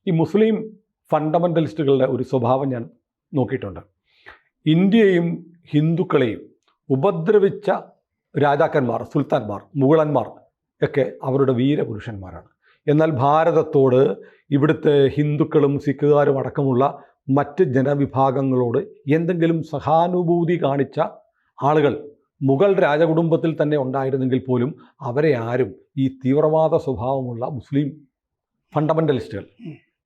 ഈ മുസ്ലിം ഫണ്ടമെൻ്റലിസ്റ്റുകളുടെ ഒരു സ്വഭാവം ഞാൻ നോക്കിയിട്ടുണ്ട്. ഇന്ത്യയെയും ഹിന്ദുക്കളെയും ഉപദ്രവിച്ച രാജാക്കന്മാർ, സുൽത്താൻമാർ, മുഗളന്മാർ ഒക്കെ അവരുടെ വീരപുരുഷന്മാരാണ്. എന്നാൽ ഭാരതത്തോട് ഇവിടുത്തെ ഹിന്ദുക്കളും സിഖുകാരും അടക്കമുള്ള മറ്റ് ജനവിഭാഗങ്ങളോട് എന്തെങ്കിലും സഹാനുഭൂതി കാണിച്ച ആളുകൾ മുഗൾ രാജകുടുംബത്തിൽ തന്നെ ഉണ്ടായിരുന്നെങ്കിൽ പോലും അവരെ ആരും ഈ തീവ്രവാദ സ്വഭാവമുള്ള മുസ്ലിം ഫണ്ടമെൻ്റലിസ്റ്റുകൾ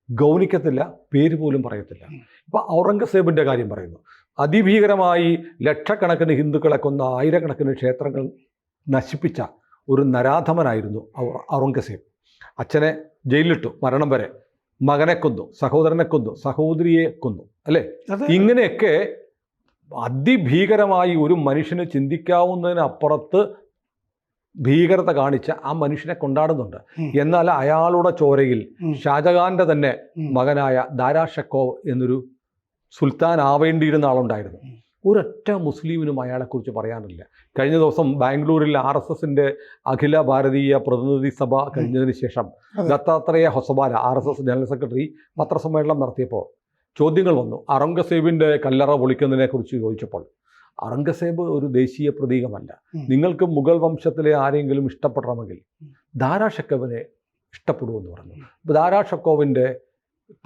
ഗൗനിക്കത്തില്ല, പേര് പോലും പറയത്തില്ല. ഇപ്പോൾ ഔറംഗസേബിൻ്റെ കാര്യം പറയുന്നു. അതിഭീകരമായി ലക്ഷക്കണക്കിന് ഹിന്ദുക്കളെ കൊന്ന, ആയിരക്കണക്കിന് ക്ഷേത്രങ്ങൾ നശിപ്പിച്ച ഒരു നരാധമനായിരുന്നു ഔറംഗസേബ്. അച്ഛനെ ജയിലിലിട്ടു, മരണം വരെ. മകനെ കൊന്നു, സഹോദരനെ കൊന്നു, സഹോദരിയെ കൊന്നു, അല്ലേ? ഇങ്ങനെയൊക്കെ അതിഭീകരമായി ഒരു മനുഷ്യന് ചിന്തിക്കാവുന്നതിനപ്പുറത്ത് ഭീകരത കാണിച്ച ആ മനുഷ്യനെ കൊണ്ടാടുന്നുണ്ട്. എന്നാൽ അയാളുടെ ചോരയിൽ ഷാജഹാന്റെ തന്നെ മകനായ ദാരാ ഷക്കോവ് എന്നൊരു സുൽത്താൻ ആവേണ്ടിയിരുന്ന ആളുണ്ടായിരുന്നു. ഒരൊറ്റ മുസ്ലിമിനും അയാളെക്കുറിച്ച് പറയാനില്ല. കഴിഞ്ഞ ദിവസം ബാംഗ്ലൂരിൽ RSSന്റെ അഖില ഭാരതീയ പ്രതിനിധി സഭ കഴിഞ്ഞതിന് ശേഷം ദത്താത്രേയ ഹൊസബാല, RSS ജനറൽ സെക്രട്ടറി, പത്രസമ്മേളനം നടത്തിയപ്പോൾ ചോദ്യങ്ങൾ വന്നു. ഔറംഗസേബിൻ്റെ കല്ലറ പൊളിക്കുന്നതിനെ കുറിച്ച് ചോദിച്ചപ്പോൾ ഔറംഗസേബ് ഒരു ദേശീയ പ്രതീകമല്ല. നിങ്ങൾക്ക് മുഗൾ വംശത്തിലെ ആരെങ്കിലും ഇഷ്ടപ്പെടണമെങ്കിൽ ദാരാ ഷക്കോവിനെ ഇഷ്ടപ്പെടുമെന്ന് പറഞ്ഞു. അപ്പോൾ ദാരാ ഷക്കോവിൻ്റെ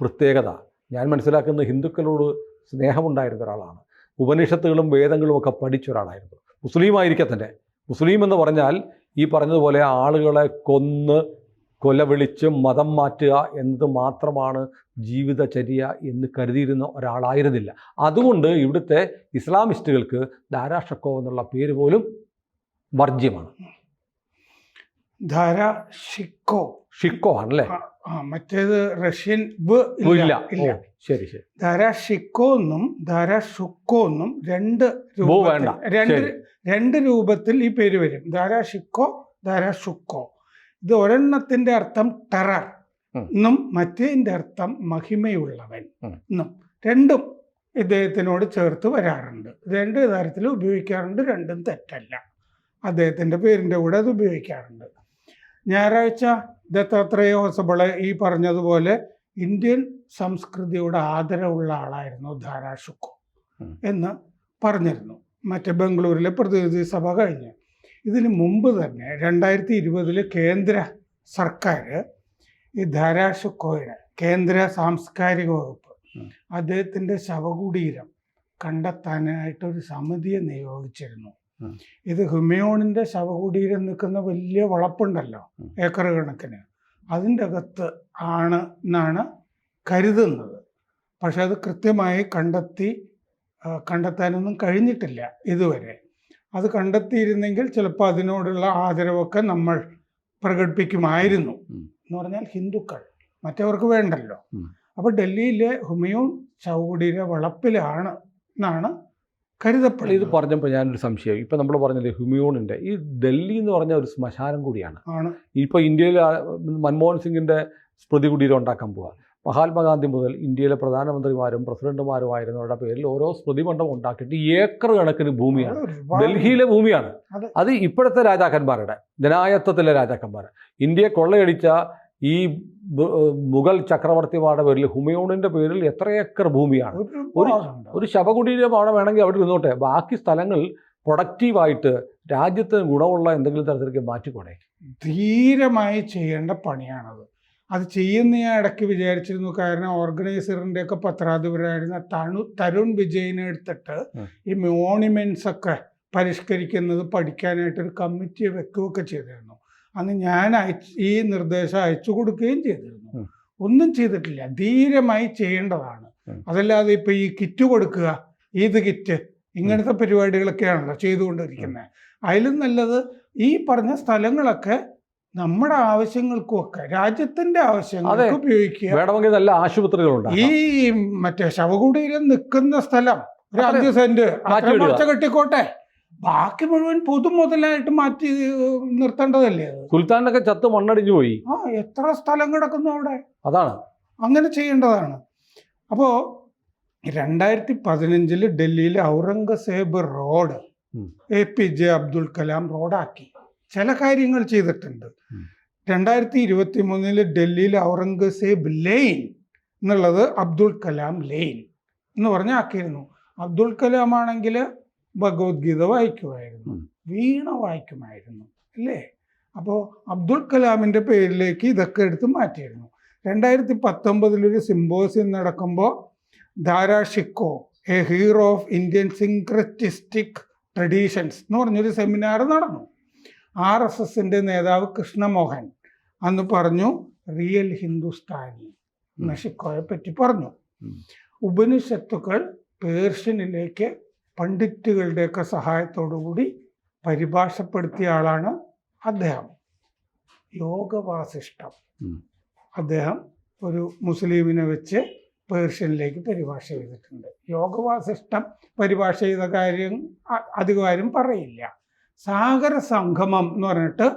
പ്രത്യേകത, ഞാൻ മനസ്സിലാക്കുന്ന, ഹിന്ദുക്കളോട് സ്നേഹമുണ്ടായിരുന്ന ഒരാളാണ്. ഉപനിഷത്തുകളും വേദങ്ങളും ഒക്കെ പഠിച്ച ഒരാളായിരുന്നു. മുസ്ലിമായിരിക്കെ തന്നെ. മുസ്ലിം എന്ന് പറഞ്ഞാൽ ഈ പറഞ്ഞതുപോലെ ആളുകളെ കൊന്ന് കൊലവിളിച്ച് മതം മാറ്റുക എന്നത് മാത്രമാണ് ജീവിതചര്യ എന്ന് കരുതിയിരുന്ന ഒരാളായിരുന്നില്ല. അതുകൊണ്ട് ഇവിടുത്തെ ഇസ്ലാമിസ്റ്റുകൾക്ക് ദാരാ ഷക്കോവ് എന്നുള്ള പേര് പോലും വർജ്യമാണ്. ദാരാ ഷിക്കോ ആണല്ലേ? മറ്റേത് റഷ്യൻ ഇല്ല. ശരി ശരി. ദാരാ ഷിക്കോ എന്നും ദാരാ ഷുക്കോ എന്നും രണ്ട് രൂപത്തിൽ ഈ പേര് വരും. ദാരാ ഷിക്കോ, ദാരാ ഷുക്കോ. ഇത് ഒരെണ്ണത്തിന്റെ അർത്ഥം ടെറർ എന്നും മറ്റേതിൻ്റെ അർത്ഥം മഹിമയുള്ളവൻ എന്നും രണ്ടും ഇദ്ദേഹത്തിനോട് ചേർത്ത് വരാറുണ്ട്. രണ്ട് തരത്തിൽ ഉപയോഗിക്കാറുണ്ട്. രണ്ടും തെറ്റല്ല. അദ്ദേഹത്തിൻ്റെ പേരിൻ്റെ കൂടെ അത് ഉപയോഗിക്കാറുണ്ട്. ഞായറാഴ്ച ദത്താത്രേയ ഹൊസബളെ ഈ പറഞ്ഞതുപോലെ ഇന്ത്യൻ സംസ്കൃതിയുടെ ആദരവുള്ള ആളായിരുന്നു ദാരാ ഷുക്കോ എന്ന് പറഞ്ഞിരുന്നു. മറ്റേ ബംഗളൂരിലെ പ്രതിനിധി സഭ കഴിഞ്ഞ്. ഇതിന് മുമ്പ് തന്നെ 2020 കേന്ദ്ര സർക്കാർ ഈ ദാരാ ഷുക്കോയുടെ കേന്ദ്ര സാംസ്കാരിക വകുപ്പ് അദ്ദേഹത്തിൻ്റെ ശവകുടീരം കണ്ടെത്താനായിട്ടൊരു സമിതിയെ നിയോഗിച്ചിരുന്നു. ഇത് ഹുമയൂണിൻ്റെ ശവകുടീരം നിൽക്കുന്ന വലിയ വളപ്പുണ്ടല്ലോ, ഏക്കർ കണക്കിന്, അതിൻ്റെ അകത്ത് ആണ് എന്നാണ് കരുതുന്നത്. പക്ഷെ അത് കൃത്യമായി കണ്ടെത്താനൊന്നും കഴിഞ്ഞിട്ടില്ല ഇതുവരെ. അത് കണ്ടെത്തിയിരുന്നെങ്കിൽ ചിലപ്പോൾ അതിനോടുള്ള ആദരവൊക്കെ നമ്മൾ പ്രകടിപ്പിക്കുമായിരുന്നു. എന്ന് പറഞ്ഞാൽ ഹിന്ദുക്കൾ, മറ്റവർക്ക് വേണ്ടല്ലോ. അപ്പോൾ ഡൽഹിയിലെ ഹുമയൂൺ ശവകുടീര വളപ്പിലാണ് എന്നാണ് കരുതപ്പെടുന്നത്. ഇത് പറഞ്ഞപ്പോൾ ഞാനൊരു സംശയം. ഇപ്പം നമ്മൾ പറഞ്ഞില്ലേ ഹുമയൂണിൻ്റെ, ഈ ഡൽഹി എന്ന് പറഞ്ഞ ഒരു ശ്മശാനം കൂടിയാണ്. ഇപ്പോൾ ഇന്ത്യയിൽ മൻമോഹൻ സിംഗിൻ്റെ സ്മൃതി കുടീരം ഉണ്ടാക്കാൻ പോവുക. മഹാത്മാഗാന്ധി മുതൽ ഇന്ത്യയിലെ പ്രധാനമന്ത്രിമാരും പ്രസിഡന്റുമാരുമായിരുന്നവരുടെ പേരിൽ ഓരോ സ്മൃതി മണ്ഡപം ഉണ്ടാക്കിയിട്ട് ഏക്കർ കണക്കിന് ഭൂമിയാണ്, ഡൽഹിയിലെ ഭൂമിയാണ്. അത് ഇപ്പോഴത്തെ രാജാക്കന്മാരുടെ, ജനായത്വത്തിലെ രാജാക്കന്മാർ, ഇന്ത്യയെ കൊള്ളയടിച്ച ഈ മുഗൾ ചക്രവർത്തിമാരുടെ പേരിൽ, ഹുമയൂണിൻ്റെ പേരിൽ എത്ര ഏക്കർ ഭൂമിയാണ്. ഒരു ശവകുടീരമാണ് വേണമെങ്കിൽ അവിടെ നിന്നോട്ടെ. ബാക്കി സ്ഥലങ്ങൾ പ്രൊഡക്റ്റീവായിട്ട് രാജ്യത്തിന് ഗുണമുള്ള എന്തെങ്കിലും തരത്തിലേക്ക് മാറ്റിക്കൂടെ? ധീരമായി ചെയ്യേണ്ട പണിയാണത്. അത് ചെയ്യുന്ന ഞാൻ ഇടയ്ക്ക് വിചാരിച്ചിരുന്നു. കാരണം ഓർഗനൈസറിൻ്റെ ഒക്കെ പത്രാധിപരായിരുന്ന തരുൺ വിജയനെ എടുത്തിട്ട് ഈ മോണിമെന്റ്സ് ഒക്കെ പരിഷ്കരിക്കുന്നത് പഠിക്കാനായിട്ടൊരു കമ്മിറ്റിയെ വെക്കുകയൊക്കെ ചെയ്തിരുന്നു. അന്ന് ഞാൻ ഈ നിർദ്ദേശം അയച്ചു കൊടുക്കുകയും ചെയ്തിരുന്നു. ഒന്നും ചെയ്തിട്ടില്ല. ധീരമായി ചെയ്യേണ്ടതാണ്. അതല്ലാതെ ഇപ്പം ഈ കിറ്റ് കൊടുക്കുക, ഈദ് കിറ്റ്, ഇങ്ങനത്തെ പരിപാടികളൊക്കെയാണല്ലോ ചെയ്തുകൊണ്ടിരിക്കുന്നത്. അതിലും നല്ലത് ഈ പറഞ്ഞ സ്ഥലങ്ങളൊക്കെ നമ്മുടെ ആവശ്യങ്ങൾക്കുമൊക്കെ, രാജ്യത്തിന്റെ ആവശ്യങ്ങൾക്ക് ഉപയോഗിക്കുക. വേണമെങ്കിൽ നല്ല ആശുപത്രികളുണ്ട്. ഈ മറ്റേ ശവകുടീരം നിൽക്കുന്ന സ്ഥലം ഒരു 5 സെന്റ് കെട്ടിക്കോട്ടെ, ബാക്കി മുഴുവൻ പൊതു മുതലായിട്ട് മാറ്റി നിർത്തേണ്ടതല്ലേ? സുൽത്താനൊക്കെ ചത്ത് മണ്ണടിഞ്ഞു പോയി. എത്ര സ്ഥലം കിടക്കുന്നു അവിടെ. അതാണ് അങ്ങനെ ചെയ്യേണ്ടതാണ്. അപ്പോൾ 2015 ഡൽഹിയിൽ ഔറംഗസേബ് റോഡ് APJ അബ്ദുൽ കലാം റോഡാക്കി. ചില കാര്യങ്ങൾ ചെയ്തിട്ടുണ്ട്. 2023 ഡൽഹിയിൽ ഔറംഗസേബ് ലെയിൻ എന്നുള്ളത് അബ്ദുൽ കലാം ലെയ്ൻ എന്ന് പറഞ്ഞാക്കിയിരുന്നു. അബ്ദുൽ കലാം ആണെങ്കിൽ ഭഗവത്ഗീത വായിക്കുമായിരുന്നു, വീണ വായിക്കുമായിരുന്നു അല്ലേ. അപ്പോൾ അബ്ദുൽ കലാമിൻ്റെ പേരിലേക്ക് ഇതൊക്കെ എടുത്ത് മാറ്റിയിരുന്നു. 2019 സിമ്പോസിയം നടക്കുമ്പോൾ Dara Shikoh a hero of Indian syncretistic traditions എന്ന് പറഞ്ഞൊരു സെമിനാർ നടന്നു. RSSൻ്റെ നേതാവ് കൃഷ്ണമോഹൻ അന്ന് പറഞ്ഞു റിയൽ ഹിന്ദുസ്ഥാനി എന്ന ഷിക്കോയെ പറ്റി പറഞ്ഞു. ഉപനിഷത്തുക്കൾ പേർഷ്യനിലേക്ക് പണ്ഡിറ്റുകളുടെയൊക്കെ സഹായത്തോടുകൂടി പരിഭാഷപ്പെടുത്തിയ ആളാണ് അദ്ദേഹം. യോഗവാസിഷ്ടം അദ്ദേഹം ഒരു മുസ്ലിമിനെ വെച്ച് പേർഷ്യനിലേക്ക് പരിഭാഷ ചെയ്തിട്ടുണ്ട്. യോഗവാസിഷ്ടം പരിഭാഷ ചെയ്ത കാര്യം അധികം പറയില്ല. സാഗര സംഗമം എന്ന് പറഞ്ഞിട്ട്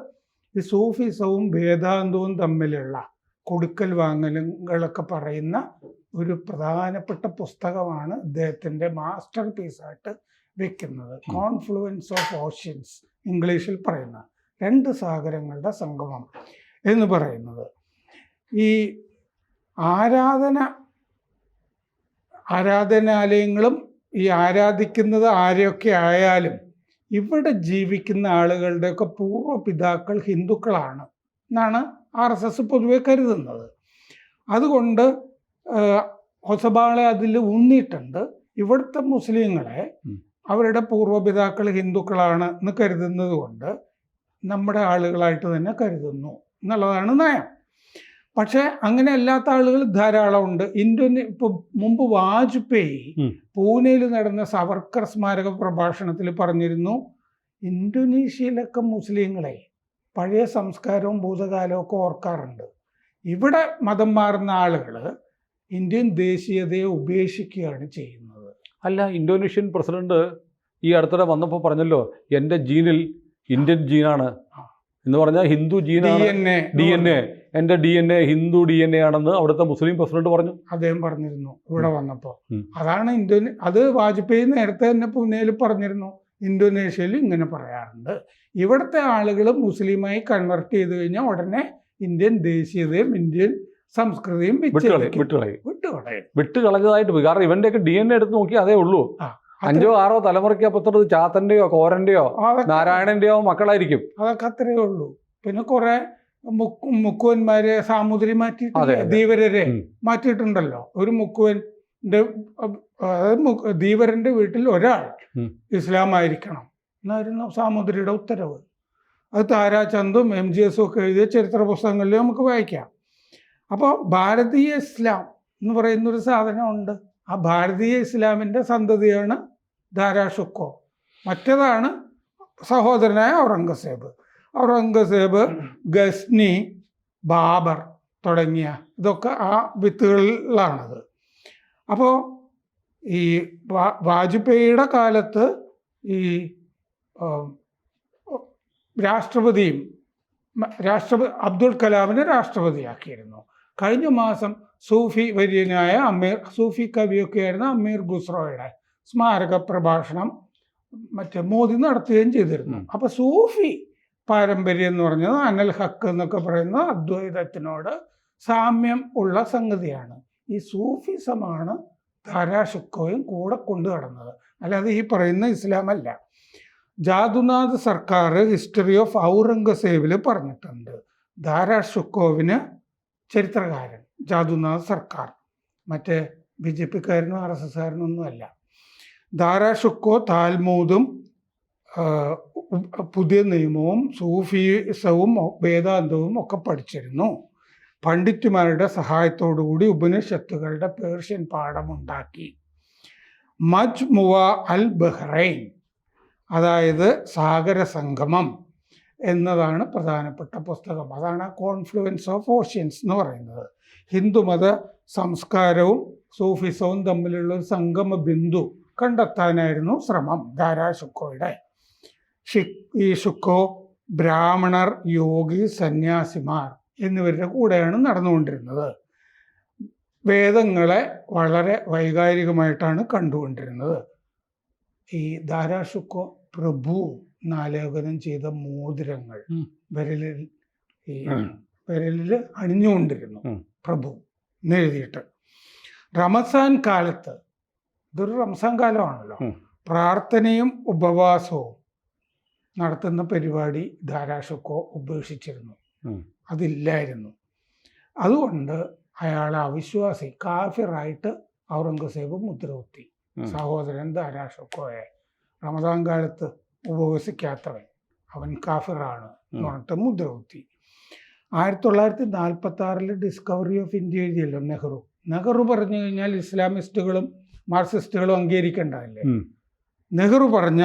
ഈ സൂഫിസവും വേദാന്തവും തമ്മിലുള്ള കൊടുക്കൽ വാങ്ങലുകളൊക്കെ പറയുന്ന ഒരു പ്രധാനപ്പെട്ട പുസ്തകമാണ് അദ്ദേഹത്തിൻ്റെ മാസ്റ്റർ പീസായിട്ട് വെക്കുന്നത്. കോൺഫ്ലുവൻസ് ഓഫ് ഓഷ്യൻസ് ഇംഗ്ലീഷിൽ പറയുന്ന 2 സാഗരങ്ങളുടെ സംഗമം എന്ന് പറയുന്നത്. ഈ ആരാധനാലയങ്ങളും ഈ ആരാധിക്കുന്നത് ആരെയൊക്കെ ആയാലും ഇവിടെ ജീവിക്കുന്ന ആളുകളുടെയൊക്കെ പൂർവ്വപിതാക്കൾ ഹിന്ദുക്കളാണ് എന്നാണ് RSS പൊതുവെ കരുതുന്നത്. അതുകൊണ്ട് ഹൊസബാളെ അതിൽ ഊന്നിയിട്ടുണ്ട്. ഇവിടുത്തെ മുസ്ലിങ്ങളെ അവരുടെ പൂർവ്വപിതാക്കൾ ഹിന്ദുക്കളാണ് എന്ന് കരുതുന്നത് കൊണ്ട് നമ്മുടെ ആളുകളായിട്ട് തന്നെ കരുതുന്നു എന്നുള്ളതാണ് നയം. പക്ഷെ അങ്ങനെ അല്ലാത്ത ആളുകൾ ധാരാളം ഉണ്ട്. ഇപ്പോൾ മുമ്പ് വാജ്പേയി പൂനെയിൽ നടന്ന സവർക്കർ സ്മാരക പ്രഭാഷണത്തിൽ പറഞ്ഞിരുന്നു, ഇന്തോനേഷ്യയിലൊക്കെ മുസ്ലിങ്ങളെ പഴയ സംസ്കാരവും ഭൂതകാലവും ഒക്കെ ഓർക്കാറുണ്ട്. ഇവിടെ മതം മാറുന്ന ആളുകൾ ഇന്ത്യൻ ദേശീയതയെ ഉപേക്ഷിക്കുകയാണ് ചെയ്യുന്നത്. അല്ല, ഇന്തോനേഷ്യൻ പ്രസിഡന്റ് ഈ അടുത്തിടെ വന്നപ്പോൾ പറഞ്ഞല്ലോ എൻ്റെ ജീനിൽ ഇന്ത്യൻ ജീനാണ് എന്ന് പറഞ്ഞാൽ ഹിന്ദു ജീനാണ്, DNA എൻ്റെ DNA ഹിന്ദു DNA ആണെന്ന് അവിടുത്തെ മുസ്ലിം പ്രസിഡന്റ് പറഞ്ഞു. അദ്ദേഹം പറഞ്ഞിരുന്നു ഇവിടെ വന്നപ്പോൾ. അതാണ് അത് വാജ്പേയി നേരത്തെ തന്നെ പൂനെയിൽ പറഞ്ഞിരുന്നു. ഇന്തോനേഷ്യയിൽ ഇങ്ങനെ പറയാറുണ്ട്. ഇവിടുത്തെ ആളുകൾ മുസ്ലിമായി കൺവെർട്ട് ചെയ്ത് കഴിഞ്ഞാൽ ഉടനെ ഇന്ത്യൻ ദേശീയതയും ഇന്ത്യൻ സംസ്കൃതിയും വിട്ടുകളഞ്ഞതായിട്ട്. കാരണം ഇവന്റെയൊക്കെ DNA എടുത്ത് നോക്കി അതേ ഉള്ളൂ. 5 or 6 തലമുറയ്ക്ക് അപ്പുറത്ത് ചാത്തന്റെയോ കോരന്റെയോ നാരായണന്റെയോ മക്കളായിരിക്കും. അതൊക്കെ അത്രയേ ഉള്ളൂ. പിന്നെ കുറെ മുക്കുവന്മാരെ സാമൂതിരി മാറ്റിയിട്ടില്ല, ധീവരരെ മാറ്റിയിട്ടുണ്ടല്ലോ. ഒരു മുക്കുവന്റെ ധീവരന്റെ വീട്ടിൽ ഒരാൾ ഇസ്ലാം ആയിരിക്കണം എന്നായിരുന്നു സാമൂതിരിയുടെ ഉത്തരവ്. അത് താരാചന്ദും MGS ഒക്കെ എഴുതിയ ചരിത്ര പുസ്തകങ്ങളിൽ നമുക്ക് വായിക്കാം. അപ്പോൾ ഭാരതീയ ഇസ്ലാം എന്ന് പറയുന്നൊരു സാധനമുണ്ട്. ആ ഭാരതീയ ഇസ്ലാമിൻ്റെ സന്തതിയാണ് ദാരാ ഷിക്കോ. മറ്റേതാണ് സഹോദരനായ ഔറംഗസേബ്, ഗസ്നി, ബാബർ തുടങ്ങിയ ഇതൊക്കെ ആ വിത്തുകളിലാണത്. അപ്പോൾ ഈ വാജ്പേയിയുടെ കാലത്ത് ഈ അബ്ദുൽ കലാമിനെ രാഷ്ട്രപതിയാക്കിയിരുന്നു. കഴിഞ്ഞ മാസം സൂഫി വര്യനായ സൂഫി കവിയൊക്കെയായിരുന്ന അമീർ ഖുസ്രോയുടെ സ്മാരക പ്രഭാഷണം മോദി നടത്തുകയും ചെയ്തിരുന്നു. അപ്പോൾ സൂഫി പാരമ്പര്യം എന്ന് പറഞ്ഞത് അനൽ ഹക്ക് എന്നൊക്കെ പറയുന്ന അദ്വൈതത്തിനോട് സാമ്യം ഉള്ള സംഗതിയാണ്. ഈ സൂഫിസമാണ് ദാരാ ഷിക്കോയും കൂടെ കൊണ്ടു നടന്നത്, അല്ലാതെ ഈ പറയുന്ന ഇസ്ലാമല്ല. ജാദുനാഥ് സർക്കാർ ഹിസ്റ്ററി ഓഫ് ഔറംഗസേബിൽ പറഞ്ഞിട്ടുണ്ട്, ദാരാ ഷിക്കോവിന് ചരിത്രകാരൻ ജാദുനാഥ് സർക്കാർ, മറ്റേ BJP-കാരനും RSS-കാരനൊന്നും അല്ല. ദാരാ ഷിക്കോ താൽമൂദും പുതിയ നിയമവും സൂഫിസവും വേദാന്തവും ഒക്കെ പഠിച്ചിരുന്നു. പണ്ഡിറ്റുമാരുടെ സഹായത്തോടുകൂടി ഉപനിഷത്തുകളുടെ പേർഷ്യൻ പാഠമുണ്ടാക്കി. മജ്മുവ അൽ ബഹ്റൈൻ, അതായത് സാഗര സംഗമം എന്നതാണ് പ്രധാനപ്പെട്ട പുസ്തകം. അതാണ് കോൺഫ്ലുവൻസ് ഓഫ് ഓഷ്യൻസ് എന്ന് പറയുന്നത്. ഹിന്ദുമത സംസ്കാരവും സൂഫിസവും തമ്മിലുള്ള ഒരു സംഗമ ബിന്ദു കണ്ടെത്താനായിരുന്നു ശ്രമം ദാരാ ഷിക്കോയുടെ. ഈ ഷിക്കോ ബ്രാഹ്മണർ, യോഗി, സന്യാസിമാർ എന്നിവരുടെ കൂടെയാണ് നടന്നുകൊണ്ടിരുന്നത്. വേദങ്ങളെ വളരെ വൈകാരികമായിട്ടാണ് കണ്ടുകൊണ്ടിരുന്നത്. ഈ ദാരാ ഷിക്കോ പ്രഭു ആലേഖനം ചെയ്ത മോതിരങ്ങൾ വിരലിൽ അണിഞ്ഞുകൊണ്ടിരുന്നു പ്രഭു എന്നെഴുതിയിട്ട്. റമസാൻ കാലത്ത്, ഇതൊരു റംസാൻ കാലമാണല്ലോ, പ്രാർത്ഥനയും ഉപവാസവും നടത്തുന്ന പരിപാടി ധാരാഷുക്കോ ഉപേക്ഷിച്ചിരുന്നു. അതില്ലായിരുന്നു. അതുകൊണ്ട് അയാളെ അവിശ്വാസി, കാഫിറായിട്ട് ഔറംഗസേബ് മുദ്രകുത്തി. സഹോദരൻ ധാരാഷുക്കോയെ റമദാൻ കാലത്ത് ഉപവസിക്കാത്തവൻ, അവൻ കാഫിറാണ് എന്ന് പറഞ്ഞിട്ട് മുദ്രകുത്തി. 1946 ഡിസ്കവറി ഓഫ് ഇന്ത്യ എഴുതിയല്ലോ നെഹ്റു പറഞ്ഞു കഴിഞ്ഞാൽ ഇസ്ലാമിസ്റ്റുകളും മാർക്സിസ്റ്റുകളും അംഗീകരിക്കേണ്ടതല്ലേ. നെഹ്റു പറഞ്ഞ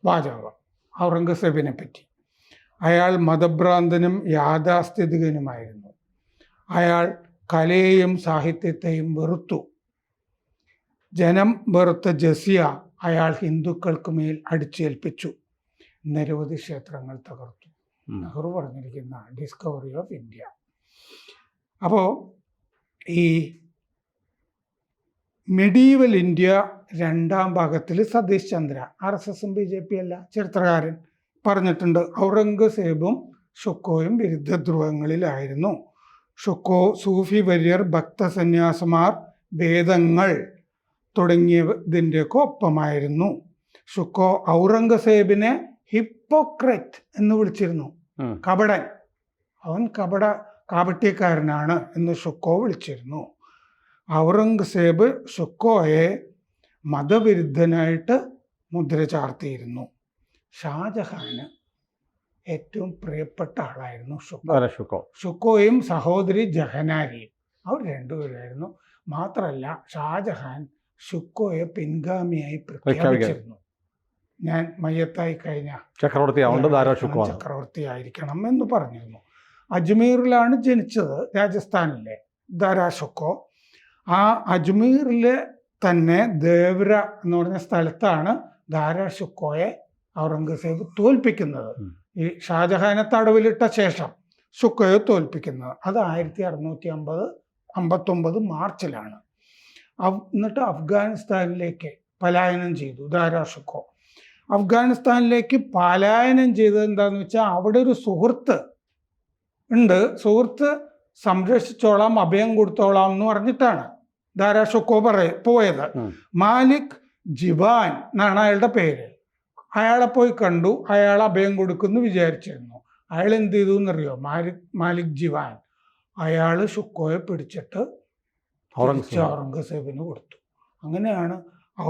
വാചകം ഔറംഗസേബിനെ പറ്റി: അയാൾ മതഭ്രാന്തനും യാഥാസ്ഥിതികനുമായിരുന്നു. അയാൾ കലയെയും സാഹിത്യത്തെയും വെറുത്തു. ജനം വെറുത്ത ജസിയ അയാൾ ഹിന്ദുക്കൾക്ക് മേൽ അടിച്ചേൽപ്പിച്ചു. നിരവധി ക്ഷേത്രങ്ങൾ തകർത്തു. നെഹ്റു പറഞ്ഞിരിക്കുന്ന ഡിസ്കവറി ഓഫ് ഇന്ത്യ. അപ്പോൾ ഈ മെഡീവൽ ഇന്ത്യ 2ാം ഭാഗത്തിൽ സതീഷ് ചന്ദ്ര, RSSും BJP അല്ല, ചരിത്രകാരൻ പറഞ്ഞിട്ടുണ്ട്, ഔറംഗസേബും ഷുക്കോയും വിരുദ്ധ ധ്രുവങ്ങളിലായിരുന്നു. ഷുക്കോ സൂഫി വര്യർ, ഭക്തസന്യാസമാർ, വേദങ്ങൾ തുടങ്ങിയതിൻ്റെയൊക്കെ ഒപ്പമായിരുന്നു. ഷുക്കോ ഔറംഗസേബിനെ ഹിപ്പോക്രറ്റ് എന്ന് വിളിച്ചിരുന്നു. കപടൻ, അവൻ കാപട്യക്കാരനാണ് എന്ന് ഷുക്കോ വിളിച്ചിരുന്നു. ഔറംഗസേബ് ഷുക്കോയെ മതവിരുദ്ധനായിട്ട് മുദ്ര ചാർത്തിയിരുന്നു. ഷാജഹാന് ഏറ്റവും പ്രിയപ്പെട്ട ആളായിരുന്നു ഷുക്കോ. ഷുക്കോയും സഹോദരി ജഹനാരിയും, അവർ രണ്ടുപേരായിരുന്നു. മാത്രമല്ല ഷാജഹാൻ ഷുക്കോയെ പിൻഗാമിയായി പ്രഖ്യാപിച്ചിരുന്നു. ഞാൻ മയ്യത്തായി കഴിഞ്ഞാൽ ചക്രവർത്തി ആയിരിക്കണം എന്ന് പറഞ്ഞിരുന്നു. അജ്മീറിലാണ് ജനിച്ചത്, രാജസ്ഥാനിലെ ധാരാഷുക്കോ. ആ അജ്മീറിലെ തന്നെ ദേവ്ര എന്ന് പറഞ്ഞ സ്ഥലത്താണ് ധാരാഷുക്കോയെ ഔറംഗസേബ് തോൽപ്പിക്കുന്നത്. ഈ ഷാജഹാനെ തടവിലിട്ട ശേഷം ഷുക്കോയെ തോൽപ്പിക്കുന്നത്. അത് 1659 മാർച്ചിലാണ്. എന്നിട്ട് അഫ്ഗാനിസ്ഥാനിലേക്ക് പലായനം ചെയ്തു ധാരാഷുക്കോ. അഫ്ഗാനിസ്ഥാനിലേക്ക് പലായനം ചെയ്തത് എന്താണെന്ന് വെച്ചാൽ, അവിടെ ഒരു സുഹൃത്ത് ഉണ്ട്, സുഹൃത്ത് സംരക്ഷിച്ചോളാം, അഭയം കൊടുത്തോളാം എന്ന് പറഞ്ഞിട്ടാണ് ധാരാഷുക്കോ പോയത്. മാലിക് ജിവാൻ എന്നാണ് അയാളുടെ പേര്. അയാളെ പോയി കണ്ടു, അയാൾ അഭയം കൊടുക്കുമെന്ന് വിചാരിച്ചിരുന്നു. അയാൾ എന്ത് ചെയ്തു എന്നറിയോ? മാലിക് ജിവാൻ അയാൾ ഷുക്കോയെ പിടിച്ചിട്ട് ഔറംഗസേബിന് കൊടുത്തു. അങ്ങനെയാണ്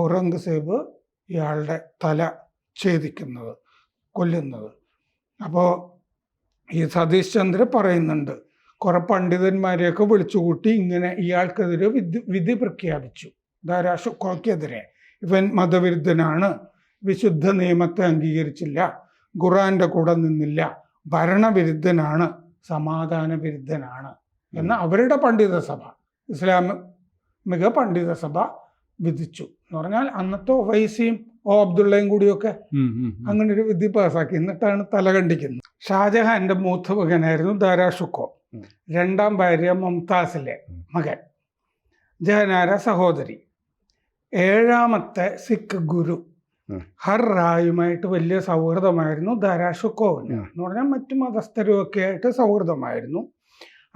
ഔറംഗസേബ് ഇയാളുടെ തല ഛേദിക്കുന്നത്, കൊല്ലുന്നത്. അപ്പോൾ ഈ സതീഷ് ചന്ദ്ര പറയുന്നുണ്ട്, കുറെ പണ്ഡിതന്മാരെയൊക്കെ വിളിച്ചുകൂട്ടി ഇങ്ങനെ ഇയാൾക്കെതിരെ വിധി പ്രഖ്യാപിച്ചു. ധാരാഷുക്കോയ്ക്കെതിരെ ഇവൻ മതവിരുദ്ധനാണ്, വിശുദ്ധ നിയമത്തെ അംഗീകരിച്ചില്ല, ഖുറാന്റെ കൂടെ നിന്നില്ല, ഭരണവിരുദ്ധനാണ്, സമാധാന വിരുദ്ധനാണ് എന്ന് അവരുടെ പണ്ഡിതസഭ, ഇസ്ലാമിക പണ്ഡിതസഭ വിധിച്ചു. എന്ന് പറഞ്ഞാൽ അന്നത്തെ ഒവൈസിയും അബ്ദുള്ളയും കൂടിയൊക്കെ അങ്ങനെ ഒരു വിധി പാസാക്കി. എന്നിട്ടാണ് തല കണ്ടിക്കുന്നത്. ഷാജഹാന്റെ മൂത്ത മകനായിരുന്നു ധാരാഷുക്കോ. 2ാം ഭാര്യ മുംതാസിലെ മകൻ, ജഹനാര സഹോദരി. 7ാമത്തെ സിഖ് ഗുരു ഹർ റായുമായിട്ട് വലിയ സൗഹൃദമായിരുന്നു ധാരാഷുക്കോവിന്. എന്ന് പറഞ്ഞാൽ മറ്റു മതസ്ഥരുമൊക്കെ ആയിട്ട് സൗഹൃദമായിരുന്നു.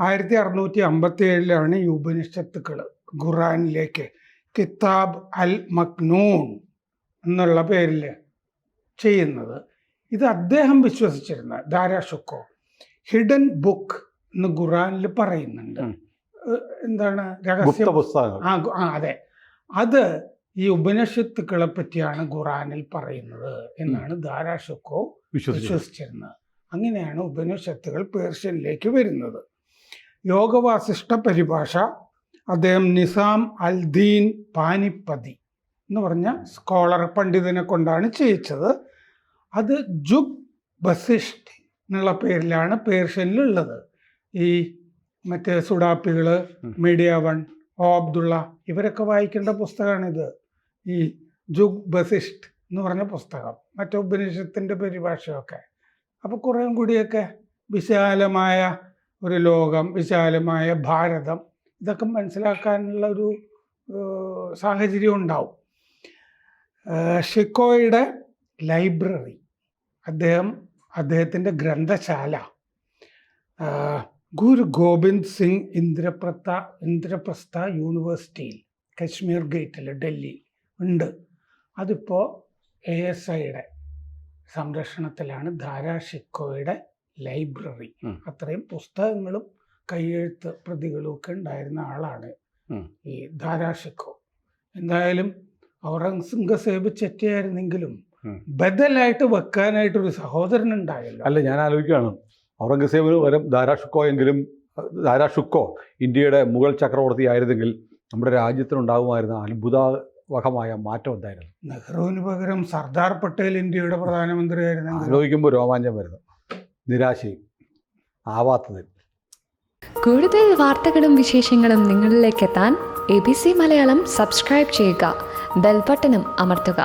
1657 ഈ ഉപനിഷത്തുക്കൾ ഖുറാനിലേക്ക് കിതാബ് അൽ മക്നൂൺ എന്നുള്ള പേരിൽ ചെയ്യുന്നത്. ഇത് അദ്ദേഹം വിശ്വസിച്ചിരുന്ന ധാരാഷുക്കോ ഹിഡൻ ബുക്ക് എന്ന് ഖുറാനിൽ പറയുന്നുണ്ട്. എന്താണ്? രഹസ്യ പുസ്തകം. അതെ, അത് ഈ ഉപനിഷത്തുക്കളെ പറ്റിയാണ് ഖുറാനിൽ പറയുന്നത് എന്നാണ് ധാരാഷുക്കോ വിശ്വസിച്ചിരുന്നത്. അങ്ങനെയാണ് ഉപനിഷത്തുകൾ പേർഷ്യനിലേക്ക് വരുന്നത്. യോഗവാസിഷ്ഠ പരിഭാഷ അദ്ദേഹം നിസാം അൽ ദീൻ പാനിപ്പതി എന്ന് പറഞ്ഞ സ്കോളർ പണ്ഡിതനെ കൊണ്ടാണ് ചെയ്യിച്ചത്. അത് ജുഗ് ബസിഷ്ഠ് എന്നുള്ള പേരിലാണ് പേർഷ്യനിലുള്ളത്. ഈ മറ്റേ സുഡാപ്പികൾ, മീഡിയ വൺ, അബ്ദുള്ള ഇവരൊക്കെ വായിക്കേണ്ട പുസ്തകമാണിത്. ഈ ജുഗ് ബസിഷ്ഠ് എന്ന് പറഞ്ഞ പുസ്തകം, മറ്റേ ഉപനിഷത്തിൻ്റെ പരിഭാഷയൊക്കെ. അപ്പോൾ കുറേയും കൂടിയൊക്കെ വിശാലമായ ഒരു ലോകം, വിശാലമായ ഭാരതം, ഇതൊക്കെ മനസ്സിലാക്കാനുള്ള ഒരു സാഹചര്യം ഉണ്ടാവും. ഷിക്കോയുടെ ലൈബ്രറി, അദ്ദേഹത്തിൻ്റെ ഗ്രന്ഥശാല ഗുരു ഗോബിന്ദ് സിംഗ് ഇന്ദ്രപ്രസ്ഥ യൂണിവേഴ്സിറ്റിയിൽ കശ്മീർ ഗേറ്റിൽ ഡൽഹി ഉണ്ട്. അതിപ്പോൾ ASIയുടെ സംരക്ഷണത്തിലാണ്. ദാരാ ഷിക്കോയുടെ ലൈബ്രറി. അത്രയും പുസ്തകങ്ങളും കയ്യെഴുത്ത് പ്രതികളും ഒക്കെ ഉണ്ടായിരുന്ന ആളാണ് ഈ ദാരാ ഷിക്കോ. എന്തായാലും ഔറംഗസേബ് ചെറ്റിയായിരുന്നെങ്കിലും ബദലായിട്ട് വെക്കാനായിട്ടൊരു സഹോദരൻ ഉണ്ടായല്ലോ. അല്ല, ഞാൻ ആലോചിക്കുകയാണ്, ഔറംഗസേബിന് പകരം ദാരാ ഷിക്കോ ഇന്ത്യയുടെ മുഗൾ ചക്രവർത്തി ആയിരുന്നെങ്കിൽ നമ്മുടെ രാജ്യത്തിനുണ്ടാകുമായിരുന്ന അത്ഭുതവഹമായ മാറ്റം എന്തായിരുന്നു? നെഹ്റുവിന് പകരം സർദാർ പട്ടേൽ ഇന്ത്യയുടെ പ്രധാനമന്ത്രി ആയിരുന്നെങ്കിൽ. ആലോചിക്കുമ്പോൾ രോമാഞ്ചം വരുന്നു, നിരാശയും ആവാത്തത്. കൂടുതൽ വാർത്തകളും വിശേഷങ്ങളും നിങ്ങളിലേക്ക് എത്താൻ ABC മലയാളം സബ്സ്ക്രൈബ് ചെയ്യുക, ബെൽബട്ടനും അമർത്തുക.